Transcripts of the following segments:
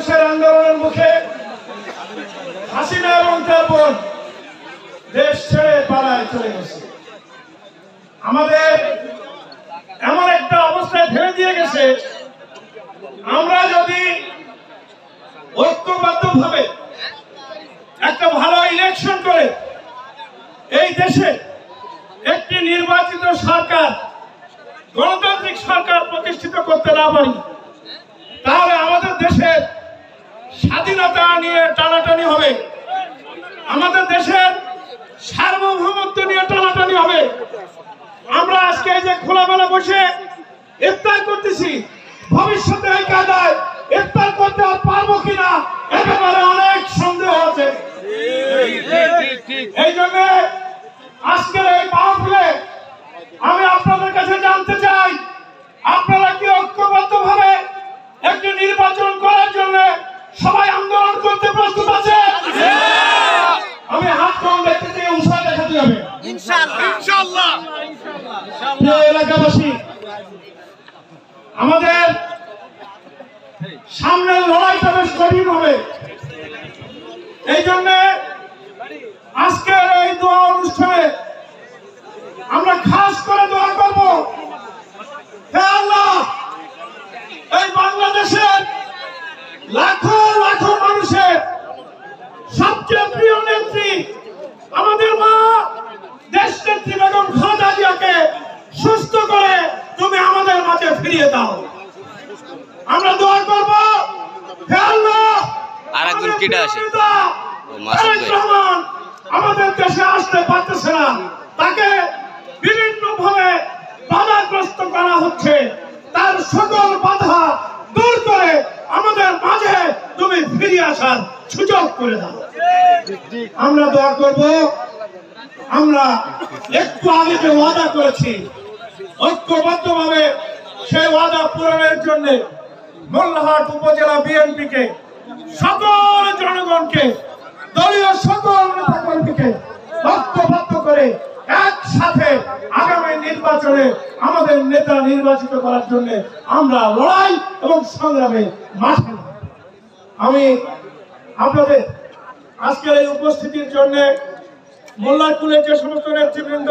একুশের আন্দোলনের মুখে হাসিনা এবং তার বোন দেশ ছেড়ে পালায় চলে গেছে। আমাদের এমন একটা অবস্থায় ফেলে দিয়ে গেছে, আমরা যদি ঐক্যবদ্ধভাবে একটা ভালো ইলেকশন করে এই দেশে একটি নির্বাচিত সরকার, গণতান্ত্রিক সরকার প্রতিষ্ঠিত করতে না পারি, তাহলে আমাদের দেশের স্বাধীনতা নিয়ে টানাটানি হবে, আমাদের দেশের সার্বভৌমত্ব নিয়ে টানাটানি হবে। আমরা আজকে এই যে খোলামেলা বসে ইফতার করতেছি, ভবিষ্যতে এই কায়দায় ইফতার করতে পারবো কিনা এ ব্যাপারে অনেক সন্দেহ আছে। এই জন্য আজকের এই মাহফিলে আমি আপনাদের কাছে জানতে চাই, আপনারা কি ঐক্যবদ্ধভাবে একটি নির্বাচন করার জন্য সবাই আন্দোলন করতে প্রস্তুত আছে? আমি হাত কম দেখতে চাই, উৎসাহ দেখাতে হবে ইনশাআল্লাহ। এলাকাবাসী, আমাদের সামনের লড়াইটা বেশ কঠিন হবে। এই জন্য আজকের এই দোয়া অনুষ্ঠানে আমরা খাস করে দোয়া করব, হে আল্লাহ, এই বাংলাদেশের লাখো লাখো মানুষের সবচেয়ে প্রিয় নেত্রী আমাদের মা দেশ নেত্রী বেগম খালেদা জিয়াকে সুস্থ করে তুমি আমাদের মাঝে ফিরিয়ে দাও। আমরা দোয়া করব, হে আল্লাহ, আরেকজন কিটা আসে আমাদের দেশে আসতে পারতেছে না, তাকে বিভিন্ন ভাবে বাধাগ্রস্ত করা হচ্ছে, তার সকল বাধা দূর করে আমাদের মাঝে তুমি ফিরে আসার সুযোগ করে দাও। আমরা দোয়া করব, আমরা একটু আগে যে ওয়াদা করেছি ঐক্যবদ্ধভাবে সেই ওয়াদা পূরণের জন্য মোল্লাহাট উপজেলা বিএনপিকে, সকল জনগণকে, দলীয় সকল নেতাকর্মীকে ঐক্যবদ্ধ করে একসাথে আগামী নির্বাচনে আমাদের নেতা নির্বাচিত করার জন্য আমরা লড়াই এবং সংগ্রামে মাঠে। আমি আপনাদের আজকের এই উপস্থিতির জন্য, মোল্লারকুলের যে সমস্ত নেতৃবৃন্দ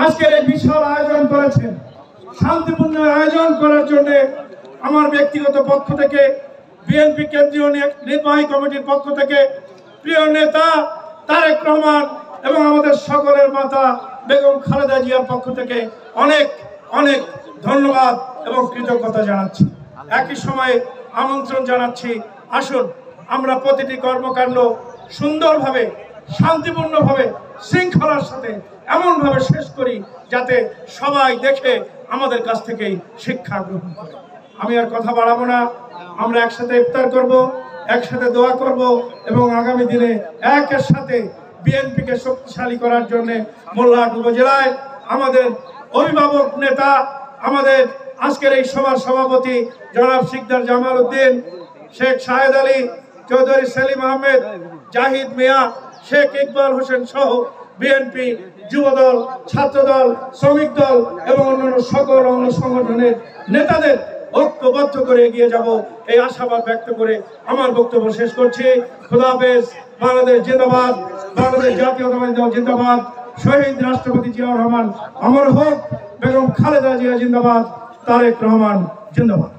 আজকের এই বিশাল আয়োজন করেছেন, শান্তিপূর্ণ আয়োজন করার জন্য আমার ব্যক্তিগত পক্ষ থেকে, বিএনপি কেন্দ্রীয় নির্বাহী কমিটির পক্ষ থেকে প্রিয় নেতা তারেক রহমান এবং আমাদের সকলের মাতা বেগম খালেদা জিয়ার পক্ষ থেকে অনেক অনেক ধন্যবাদ এবং কৃতজ্ঞতা জানাচ্ছি। একই সময়ে আমন্ত্রণ জানাচ্ছি, আসুন আমরা প্রতিটি কর্মকাণ্ড সুন্দরভাবে, শান্তিপূর্ণভাবে, শৃঙ্খলার সাথে এমনভাবে শেষ করি যাতে সবাই দেখে আমাদের কাছ থেকেই শিক্ষা গ্রহণ করে। আমি আর কথা বাড়াবো না, আমরা একসাথে ইফতার করব, একসাথে দোয়া করব এবং আগামী দিনে একের সাথে বিএনপিকে শক্তিশালী করার জন্য মোল্লাহাট উপজেলায় আমাদের অভিভাবক নেতা, আমাদের আজকের এই সভার সভাপতি জনাব শিকদার জামাল উদ্দিন, শেখ শাহেদ আলী, চৌধুরী সেলিম আহমেদ, জাহিদ মিয়া, শেখ ইকবাল হোসেন সহ বিএনপি, যুবদল, ছাত্রদল, শ্রমিক দল এবং অন্যান্য সকল অঙ্গ সংগঠনের নেতাদের ঐক্যবদ্ধ করে এগিয়ে যাব, এই আশাবাদ ব্যক্ত করে আমার বক্তব্য শেষ করছি। খোদা হাফেজ। বাংলাদেশ জিন্দাবাদ, বাংলাদেশ জাতীয়তাবাদী দল জিন্দাবাদ, শহীদ রাষ্ট্রপতি জিয়াউর রহমান অমর হোক, বেগম খালেদা জিয়া জিন্দাবাদ, তারেক রহমান জিন্দাবাদ।